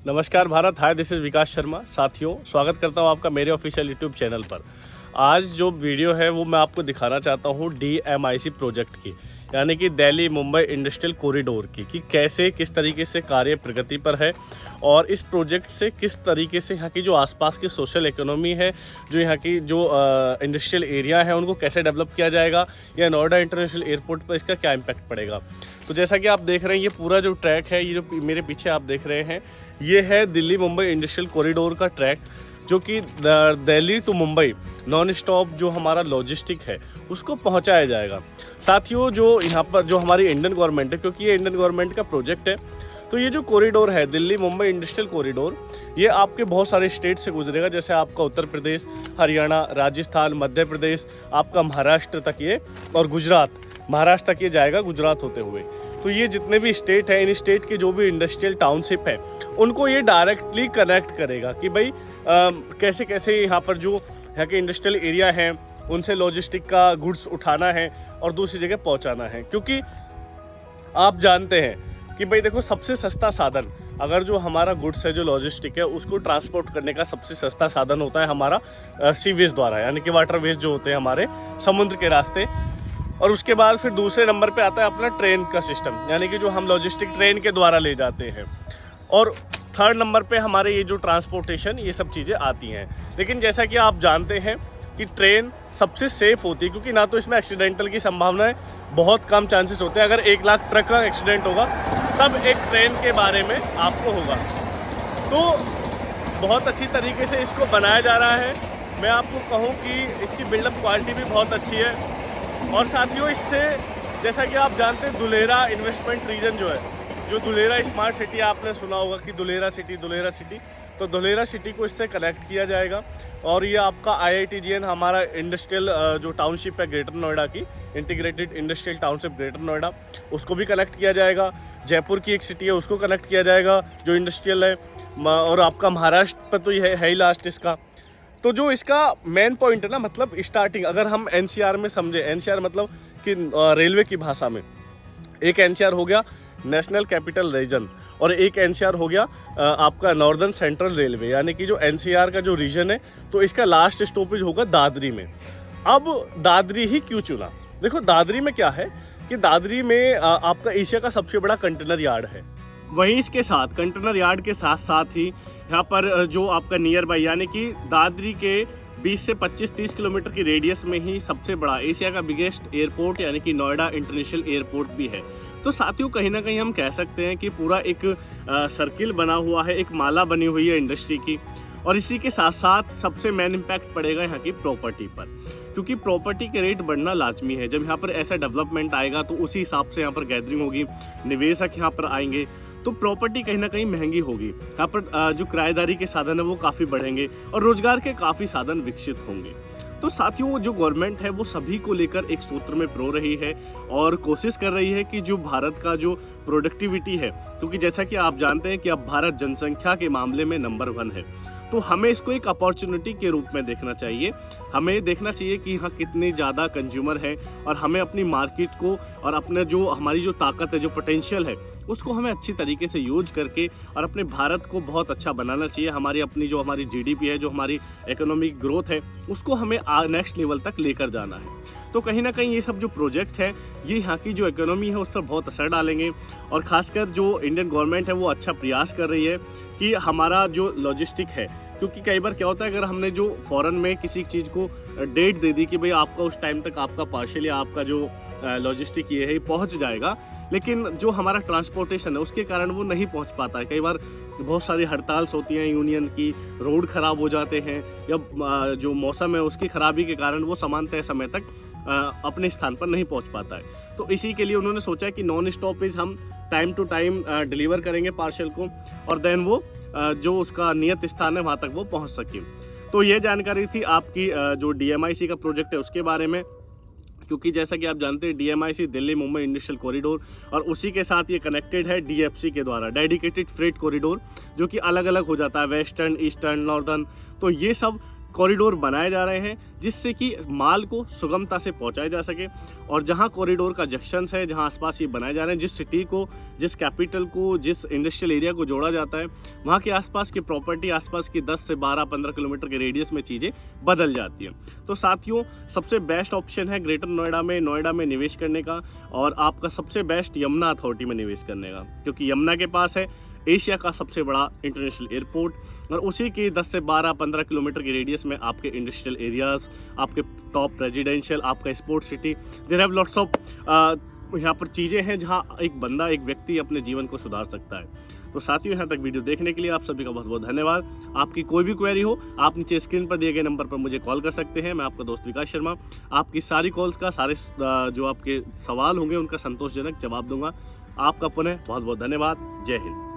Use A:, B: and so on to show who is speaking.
A: नमस्कार भारत। हाय, this is विकास शर्मा। साथियों, स्वागत करता हूँ आपका मेरे ऑफिशियल यूट्यूब चैनल पर। आज जो वीडियो है वो मैं आपको दिखाना चाहता हूँ DMIC प्रोजेक्ट की, यानी कि दिल्ली मुंबई इंडस्ट्रियल कॉरिडोर की, कि कैसे किस तरीके से कार्य प्रगति पर है और इस प्रोजेक्ट से किस तरीके से यहाँ की जो आसपास की सोशल इकोनॉमी है, जो यहाँ की जो इंडस्ट्रियल एरिया है, उनको कैसे डेवलप किया जाएगा, या नोएडा इंटरनेशनल एयरपोर्ट पर इसका क्या इम्पैक्ट पड़ेगा। तो जैसा कि आप देख रहे हैं, ये पूरा जो ट्रैक है, ये जो मेरे पीछे आप देख रहे हैं, ये है दिल्ली मुंबई इंडस्ट्रियल कॉरिडोर का ट्रैक, जो कि Delhi to Mumbai non stop जो हमारा लॉजिस्टिक है उसको पहुंचाया जाएगा। साथियों, जो यहाँ पर जो हमारी इंडियन गवर्नमेंट है, क्योंकि ये इंडियन गवर्नमेंट का प्रोजेक्ट है, तो ये जो कॉरिडोर है दिल्ली मुंबई इंडस्ट्रियल कॉरिडोर, ये आपके बहुत सारे स्टेट से गुजरेगा, जैसे आपका उत्तर प्रदेश, हरियाणा, राजस्थान, मध्य प्रदेश, आपका महाराष्ट्र तक ये, और गुजरात, महाराष्ट्र तक ये जाएगा गुजरात होते हुए। तो ये जितने भी स्टेट हैं, इन स्टेट के जो भी इंडस्ट्रियल टाउनशिप है, उनको ये डायरेक्टली कनेक्ट करेगा कि भाई कैसे कैसे यहाँ पर जो यहाँ के इंडस्ट्रियल एरिया हैं, उनसे लॉजिस्टिक का गुड्स उठाना है और दूसरी जगह पहुँचाना है। क्योंकि आप जानते हैं कि भाई देखो, सबसे सस्ता साधन, अगर जो हमारा गुड्स है, जो लॉजिस्टिक है, उसको ट्रांसपोर्ट करने का सबसे सस्ता साधन होता है हमारा सीवेज द्वारा, यानी कि वाटरवेज जो होते हैं हमारे समुद्र के रास्ते। और उसके बाद फिर दूसरे नंबर पे आता है अपना ट्रेन का सिस्टम, यानी कि जो हम लॉजिस्टिक ट्रेन के द्वारा ले जाते हैं। और थर्ड नंबर पे हमारे ये जो ट्रांसपोर्टेशन, ये सब चीज़ें आती हैं। लेकिन जैसा कि आप जानते हैं कि ट्रेन सबसे सेफ़ होती है, क्योंकि ना तो इसमें एक्सीडेंटल की संभावनाएं बहुत कम चांसेस होते हैं। अगर 1 लाख ट्रक का एक्सीडेंट होगा तब एक ट्रेन के बारे में आपको होगा। तो बहुत अच्छी तरीके से इसको बनाया जा रहा है। मैं आपको कहूँ कि इसकी बिल्डअप क्वालिटी भी बहुत अच्छी है। और साथियों, इससे जैसा कि आप जानते हैं, दुलेरा इन्वेस्टमेंट रीजन जो है, जो दुलेरा स्मार्ट सिटी, आपने सुना होगा कि दुलेरा सिटी, तो दुलेरा सिटी को इससे कनेक्ट किया जाएगा। और ये आपका IITGN, हमारा इंडस्ट्रियल जो टाउनशिप है ग्रेटर नोएडा की, integrated industrial township greater Noida, उसको भी कनेक्ट किया जाएगा। जयपुर की एक सिटी है, उसको कनेक्ट किया जाएगा जो इंडस्ट्रियल है। और आपका महाराष्ट्र पर तो ये है ही लास्ट इसका। तो जो इसका मेन पॉइंट है ना, मतलब स्टार्टिंग, अगर हम NCR में समझे, NCR मतलब कि रेलवे की भाषा में, एक NCR हो गया नेशनल कैपिटल रीजन, और एक NCR हो गया आपका नॉर्दर्न सेंट्रल रेलवे, यानी कि जो NCR का जो रीजन है, तो इसका लास्ट स्टॉपेज होगा दादरी में। अब दादरी ही क्यों चुना? देखो, दादरी में क्या है कि दादरी में आपका एशिया का सबसे बड़ा कंटेनर यार्ड है। वहीं इसके साथ कंटेनर यार्ड के साथ साथ ही यहाँ पर जो आपका नियर बाई, यानी कि दादरी के 20 से 25-30 किलोमीटर की रेडियस में ही सबसे बड़ा एशिया का बिगेस्ट एयरपोर्ट, यानी कि नोएडा इंटरनेशनल एयरपोर्ट भी है। तो साथियों, कहीं ना कहीं हम कह सकते हैं कि पूरा एक सर्किल बना हुआ है, एक माला बनी हुई है इंडस्ट्री की। और इसी के साथ साथ सबसे मेन इम्पैक्ट पड़ेगा यहाँ की प्रॉपर्टी पर, क्योंकि प्रॉपर्टी के रेट बढ़ना लाजमी है। जब यहाँ पर ऐसा डेवलपमेंट आएगा तो उसी हिसाब से यहाँ पर गैदरिंग होगी, निवेशक यहाँ पर आएंगे, तो प्रॉपर्टी कहीं ना कहीं महंगी होगी। यहाँ पर जो किराएदारी के साधन है वो काफ़ी बढ़ेंगे और रोजगार के काफ़ी साधन विकसित होंगे। तो साथियों, जो गवर्नमेंट है वो सभी को लेकर एक सूत्र में पिरो रही है और कोशिश कर रही है कि जो भारत का जो प्रोडक्टिविटी है, क्योंकि जैसा कि आप जानते हैं कि अब भारत जनसंख्या के मामले में नंबर 1 है, तो हमें इसको एक अपॉर्चुनिटी के रूप में देखना चाहिए। हमें देखना चाहिए कि यहाँ कितने ज़्यादा कंज्यूमर है, और हमें अपनी मार्केट को और अपने जो हमारी जो ताकत है, जो पोटेंशियल है, उसको हमें अच्छी तरीके से यूज करके और अपने भारत को बहुत अच्छा बनाना चाहिए। हमारी अपनी जो हमारी GDP है, जो हमारी इकोनॉमिक ग्रोथ है, उसको हमें नेक्स्ट लेवल तक लेकर जाना है। तो कहीं ना कहीं ये सब जो प्रोजेक्ट है, ये यहाँ की जो इकोनॉमी है उस पर बहुत असर डालेंगे। और ख़ासकर जो इंडियन गवर्नमेंट है वो अच्छा प्रयास कर रही है कि हमारा जो लॉजिस्टिक है, क्योंकि कई बार क्या होता है, अगर हमने जो फ़ॉरेन में किसी चीज़ को डेट दे दी कि भाई आपका उस टाइम तक आपका पार्शल या आपका जो लॉजिस्टिक ये है पहुँच जाएगा, लेकिन जो हमारा ट्रांसपोर्टेशन है उसके कारण वो नहीं पहुंच पाता है। कई बार बहुत सारी हड़ताल्स होती हैं यूनियन की, रोड ख़राब हो जाते हैं, या जो मौसम है उसकी ख़राबी के कारण वो सामान तय समय तक अपने स्थान पर नहीं पहुंच पाता है। तो इसी के लिए उन्होंने सोचा कि नॉन स्टॉपेज हम टाइम टू टाइम डिलीवर करेंगे पार्सल को, और देन वो जो उसका नियत स्थान है वहाँ तक वो पहुँच सके। तो ये जानकारी थी आपकी जो DMIC का प्रोजेक्ट है उसके बारे में, क्योंकि जैसा कि आप जानते हैं DMIC Delhi Mumbai industrial corridor, और उसी के साथ ये कनेक्टेड है DFC के द्वारा, डेडिकेटेड फ्रेट कॉरिडोर, जो कि अलग अलग हो जाता है, वेस्टर्न, ईस्टर्न, नॉर्दर्न। तो ये सब कॉरिडोर बनाए जा रहे हैं जिससे कि माल को सुगमता से पहुंचाया जा सके। और जहां कॉरिडोर का जंक्शंस है, जहां आसपास ये बनाए जा रहे हैं, जिस सिटी को, जिस कैपिटल को, जिस इंडस्ट्रियल एरिया को जोड़ा जाता है, वहां के आसपास की प्रॉपर्टी, आसपास की 10 से 12-15 किलोमीटर के रेडियस में चीज़ें बदल जाती हैं। तो साथियों, सबसे बेस्ट ऑप्शन है ग्रेटर नोएडा में निवेश करने का, और आपका सबसे बेस्ट यमुना अथॉरिटी में निवेश करने का, क्योंकि यमुना के पास है एशिया का सबसे बड़ा इंटरनेशनल एयरपोर्ट, और उसी के 10 से 12-15 किलोमीटर के रेडियस में आपके इंडस्ट्रियल एरियाज़, आपके टॉप रेजिडेंशियल, आपका sports city, there have lots of यहाँ पर चीज़ें हैं जहाँ एक बंदा, एक व्यक्ति अपने जीवन को सुधार सकता है। तो साथियों, यहाँ तक वीडियो देखने के लिए आप सभी का बहुत बहुत धन्यवाद। आपकी कोई भी क्वेरी हो, आप नीचे स्क्रीन पर दिए गए नंबर पर मुझे कॉल कर सकते हैं। मैं आपका दोस्त विकास शर्मा आपकी सारी कॉल्स का, सारे जो आपके सवाल होंगे उनका संतोषजनक जवाब दूंगा। आपका पुनः बहुत बहुत धन्यवाद। जय हिंद।